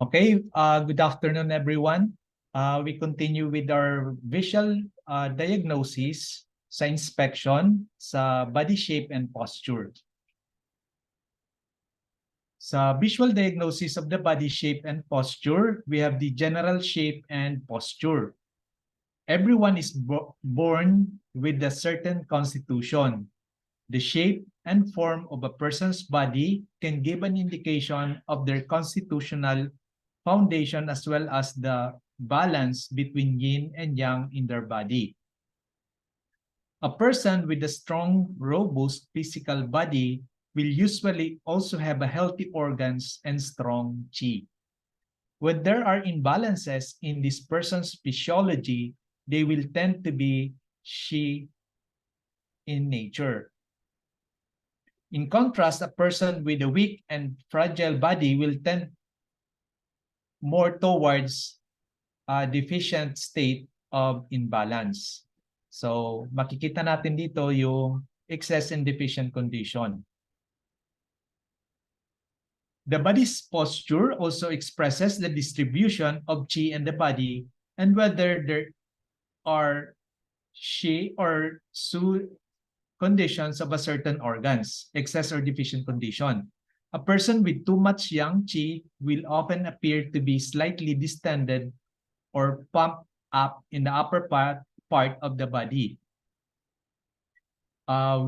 Okay, good afternoon, everyone. We continue with our visual diagnosis sa inspection sa body shape and posture. Sa visual diagnosis of the body shape and posture, we have the general shape and posture. Everyone is born with a certain constitution. The shape and form of a person's body can give an indication of their constitutional foundation as well as the balance between yin and yang in their body. A person with a strong, robust physical body will usually also have a healthy organs and strong qi. When there are imbalances in this person's physiology, they will tend to be qi in nature. In contrast, a person with a weak and fragile body will tend more towards a deficient state of imbalance. So, makikita natin dito yung excess and deficient condition. The body's posture also expresses the distribution of qi in the body and whether there are qi or su conditions of a certain organs, excess or deficient condition. A person with too much yang qi will often appear to be slightly distended or pumped up in the upper part of the body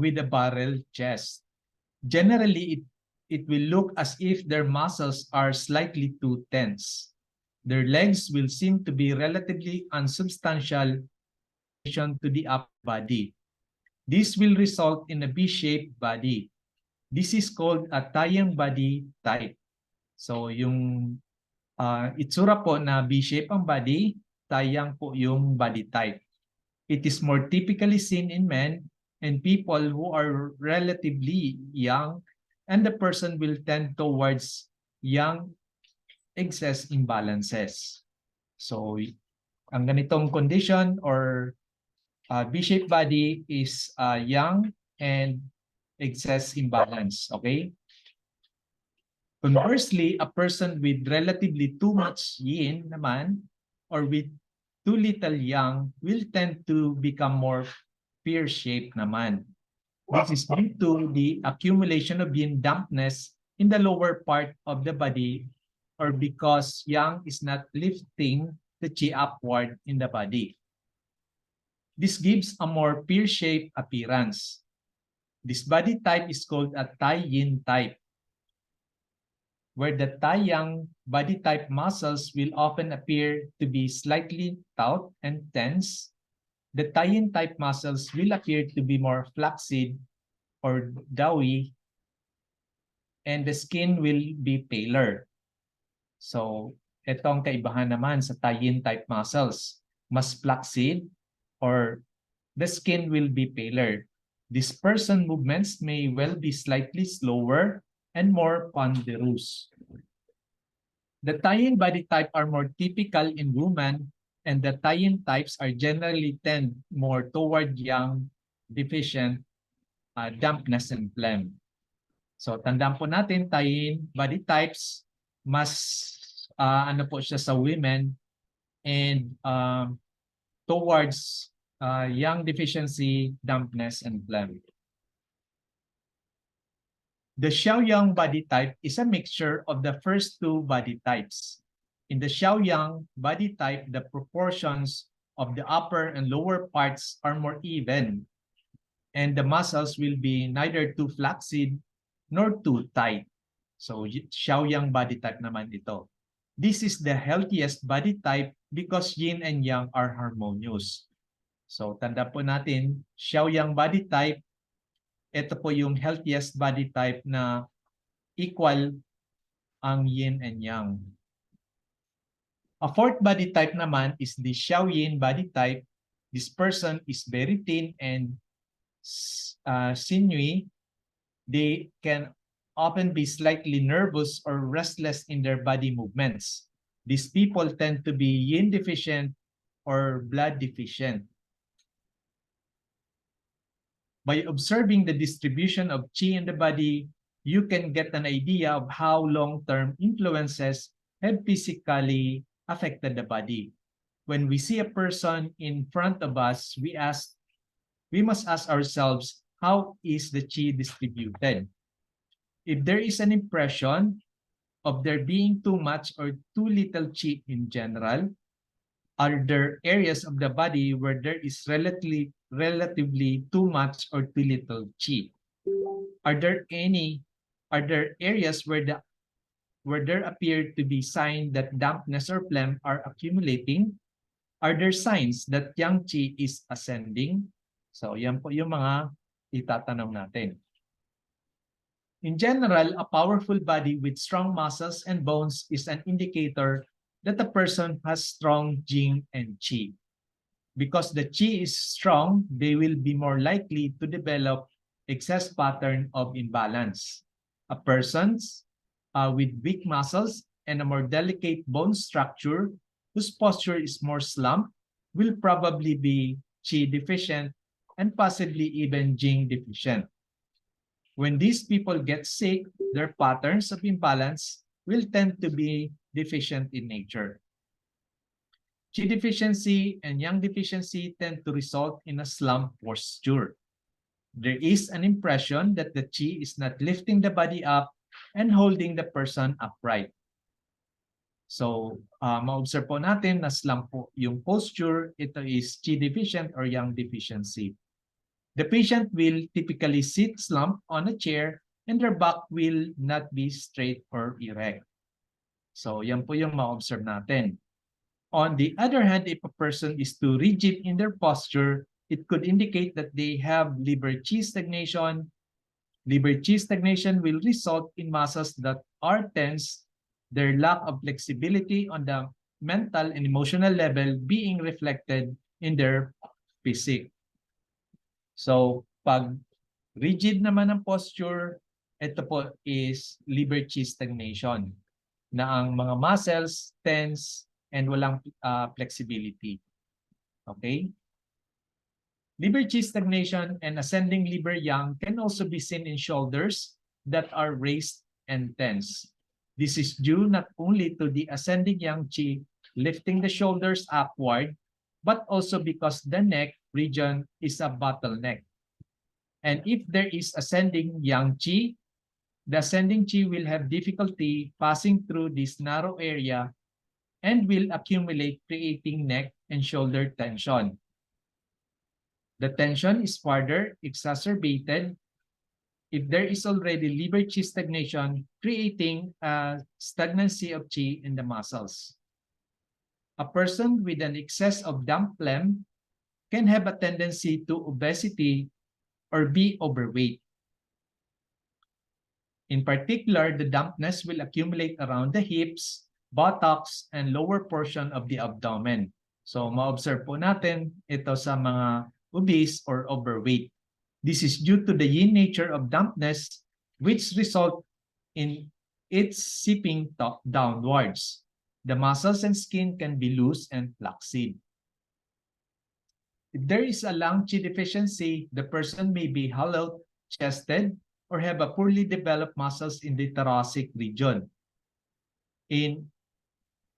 with a barrel chest. Generally, it will look as if their muscles are slightly too tense. Their legs will seem to be relatively unsubstantial in relation to the upper body. This will result in a V-shaped body. This is called a taiyang body type. So yung itsura po na V-shape ang body, taiyang po yung body type. It is more typically seen in men and people who are relatively young, and the person will tend towards young excess imbalances. So ang ganitong condition or V-shaped body is young and excess imbalance, okay? Conversely, a person with relatively too much yin naman or with too little yang will tend to become more pear-shaped naman. This is due to the accumulation of yin dampness in the lower part of the body or because yang is not lifting the qi upward in the body. This gives a more pear-shaped appearance. This body type is called a tai-yin type, where the taiyang body type muscles will often appear to be slightly taut and tense. The tai-yin type muscles will appear to be more flaccid or doughy, and the skin will be paler. So, itong kaibahan naman sa tai-yin type muscles. Mas flaccid or the skin will be paler. Dispersion movements may well be slightly slower and more ponderous. The taiyang body type are more typical in women, and the taiyang types are generally tend more toward yang, deficient, dampness, and phlegm. So, tandaan po natin, taiyang body types, mas ano po siya sa women, and towards yang deficiency, dampness, and phlegm. The Xiaoyang body type is a mixture of the first two body types. In the Xiaoyang body type, the proportions of the upper and lower parts are more even, and the muscles will be neither too flaccid nor too tight. So, Xiaoyang body type naman ito. This is the healthiest body type because yin and yang are harmonious. So, tanda po natin, Xiaoyang body type, ito po yung healthiest body type na equal ang yin and yang. A fourth body type naman is the Xiaoyin body type. This person is very thin and sinewy. They can often be slightly nervous or restless in their body movements. These people tend to be yin deficient or blood deficient. By observing the distribution of qi in the body, you can get an idea of how long-term influences have physically affected the body. When we see a person in front of us, we must ask ourselves, how is the qi distributed? If there is an impression of there being too much or too little qi in general, are there areas of the body where there is relatively too much or too little qi? Are there areas where there appear to be signs that dampness or phlegm are accumulating? Are there signs that yang qi is ascending? So yan po yung mga itatanong natin. In general, a powerful body with strong muscles and bones is an indicator that a person has strong jing and qi. Because the qi is strong, they will be more likely to develop excess pattern of imbalance. A person with weak muscles and a more delicate bone structure whose posture is more slumped will probably be qi deficient and possibly even jing deficient. When these people get sick, their patterns of imbalance will tend to be deficient in nature. Qi deficiency and yang deficiency tend to result in a slump posture. There is an impression that the qi is not lifting the body up and holding the person upright. So, ma-observe po natin na slump po yung posture, ito is qi deficient or yang deficiency. The patient will typically sit slumped on a chair and their back will not be straight or erect. So, yan po yung ma-observe natin. On the other hand, if a person is too rigid in their posture, it could indicate that they have liver qi stagnation. Liver qi stagnation will result in muscles that are tense, their lack of flexibility on the mental and emotional level being reflected in their physique. So, pag rigid naman ang posture, ito po is liver qi stagnation, na ang mga muscles tense and walang flexibility. Okay? Liver qi stagnation and ascending liver yang can also be seen in shoulders that are raised and tense. This is due not only to the ascending yang qi lifting the shoulders upward, but also because the neck region is a bottleneck. And if there is ascending yang qi, the ascending qi will have difficulty passing through this narrow area and will accumulate, creating neck and shoulder tension. The tension is further exacerbated if there is already liver qi stagnation, creating a stagnancy of qi in the muscles. A person with an excess of damp phlegm can have a tendency to obesity or be overweight. In particular, the dampness will accumulate around the hips, buttocks, and lower portion of the abdomen. So, ma-observe po natin ito sa mga obese or overweight. This is due to the yin nature of dampness, which result in its seeping downwards. The muscles and skin can be loose and flaccid. If there is a lung qi deficiency, the person may be hollow, chested, or have a poorly developed muscles in the thoracic region. In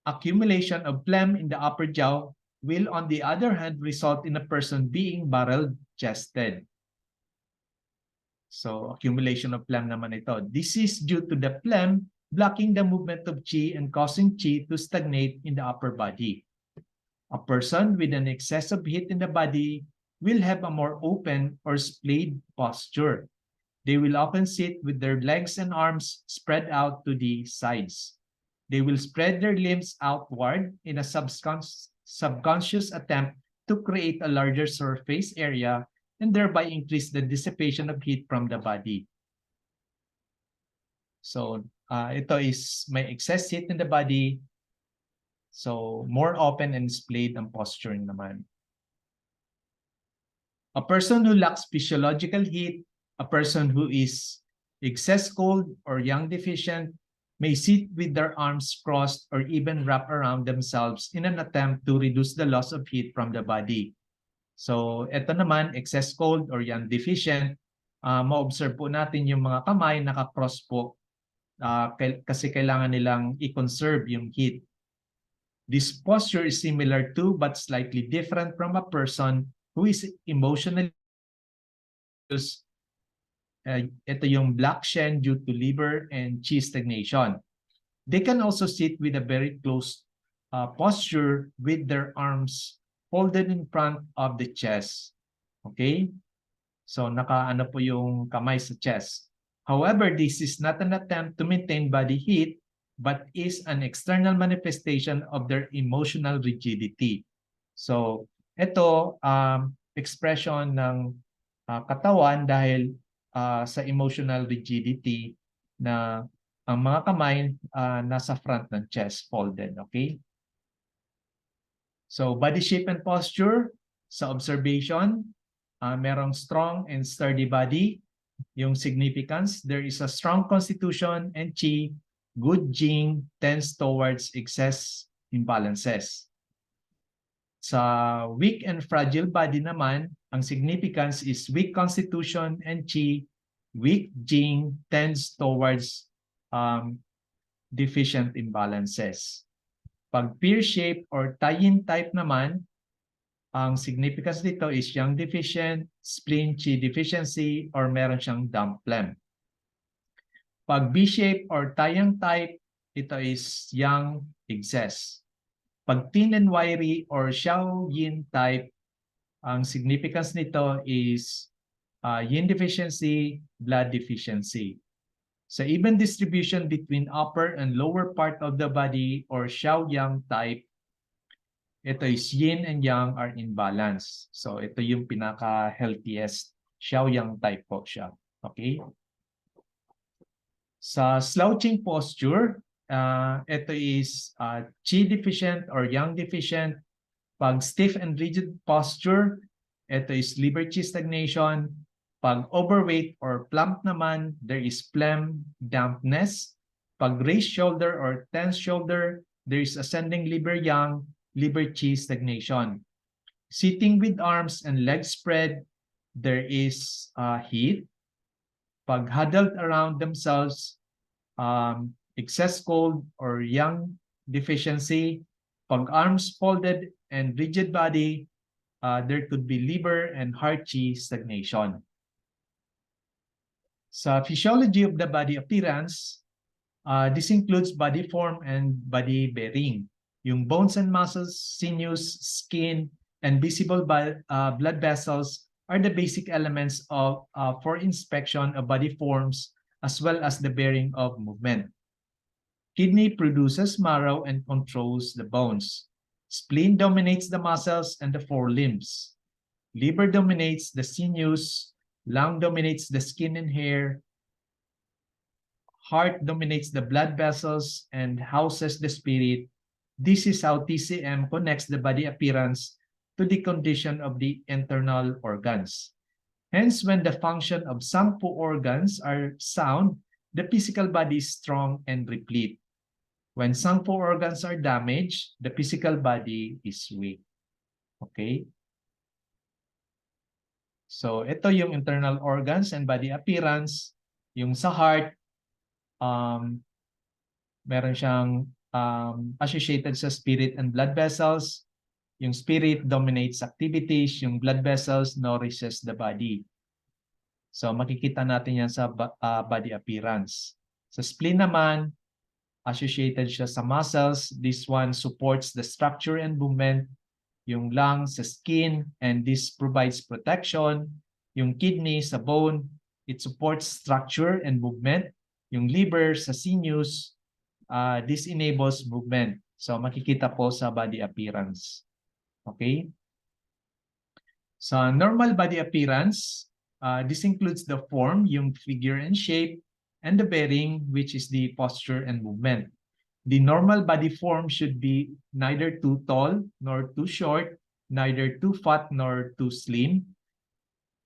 accumulation of phlegm in the upper jaw will, on the other hand, result in a person being barrel-chested. So, accumulation of phlegm naman ito. This is due to the phlegm blocking the movement of qi and causing qi to stagnate in the upper body. A person with an excess of heat in the body will have a more open or splayed posture. They will often sit with their legs and arms spread out to the sides. They will spread their limbs outward in a subconscious attempt to create a larger surface area and thereby increase the dissipation of heat from the body. So, ito is may excess heat in the body. So, more open and splayed ang posture naman. A person who lacks physiological heat, a person who is excess cold or yang deficient, may sit with their arms crossed or even wrap around themselves in an attempt to reduce the loss of heat from the body. So, ito naman, excess cold or yang deficient, ma-observe po natin yung mga kamay naka-cross po kasi kailangan nilang i-conserve yung heat. This posture is similar to but slightly different from a person who is emotionally ito yung black shen due to liver and qi stagnation. They can also sit with a very close posture with their arms folded in front of the chest. Okay? So nakaano po yung kamay sa chest. However, this is not an attempt to maintain body heat, but is an external manifestation of their emotional rigidity. So ito, expression ng katawan dahil sa emotional rigidity na ang mga kamay nasa front ng chest folded. Okay? So body shape and posture sa observation, merong strong and sturdy body. Yung significance, there is a strong constitution and qi, good jing tends towards excess imbalances. Sa weak and fragile body naman, ang significance is weak constitution and qi, weak jing tends towards deficient imbalances. Pag pear shape or taiyang type naman, ang significance dito is yang deficient, spleen qi deficiency, or meron siyang dump phlegm. Pag B-shape or taiyang type, ito is yang excess. Pag thin and wiry or xiao yin type, ang significance nito is yin deficiency, blood deficiency. Sa even distribution between upper and lower part of the body or xiao yang type, ito is yin and yang are in balance. So ito yung pinaka-healthiest xiao yang type po siya. Okay? Sa slouching posture, ito is qi deficient or yang deficient. Pag stiff and rigid posture, ito is liver qi stagnation. Pag overweight or plump naman, there is phlegm, dampness. Pag raised shoulder or tense shoulder, there is ascending liver yang, liver qi stagnation. Sitting with arms and legs spread, there is heat. Pag huddled around themselves, excess cold or yang deficiency. Pag arms folded and rigid body, there could be liver and heart qi stagnation. Sa physiology of the body appearance, this includes body form and body bearing. Yung bones and muscles, sinews, skin, and visible blood vessels are the basic elements of for inspection of body forms as well as the bearing of movement. Kidney produces marrow and controls the bones. Spleen dominates the muscles and the forelimbs. Liver dominates the sinews. Lung dominates the skin and hair. Heart dominates the blood vessels and houses the spirit. This is how TCM connects the body appearance to the condition of the internal organs. Hence, when the function of some four organs are sound, the physical body is strong and replete. When some four organs are damaged, the physical body is weak. Okay? So, ito yung internal organs and body appearance. Yung sa heart, meron siyang associated sa spirit and blood vessels. Yung spirit dominates activities, yung blood vessels nourishes the body. So makikita natin yan sa body appearance. Sa spleen naman, associated siya sa muscles. This one supports the structure and movement. Yung lungs sa skin, and this provides protection. Yung kidney sa bone, it supports structure and movement. Yung liver sa sinews, this enables movement. So makikita po sa body appearance. Okay? Sa normal body appearance, this includes the form, yung figure and shape, and the bearing, which is the posture and movement. The normal body form should be neither too tall nor too short, neither too fat nor too slim.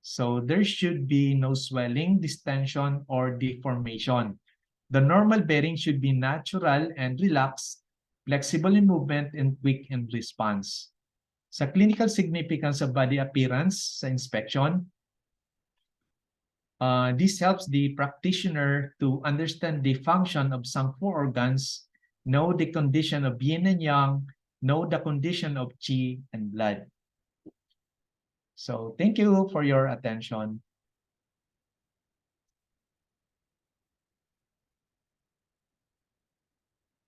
So there should be no swelling, distension, or deformation. The normal bearing should be natural and relaxed, flexible in movement, and quick in response. Sa clinical significance of body appearance sa inspection, This helps the practitioner to understand the function of some four organs, know the condition of yin and yang, know the condition of qi and blood. So thank you for your attention.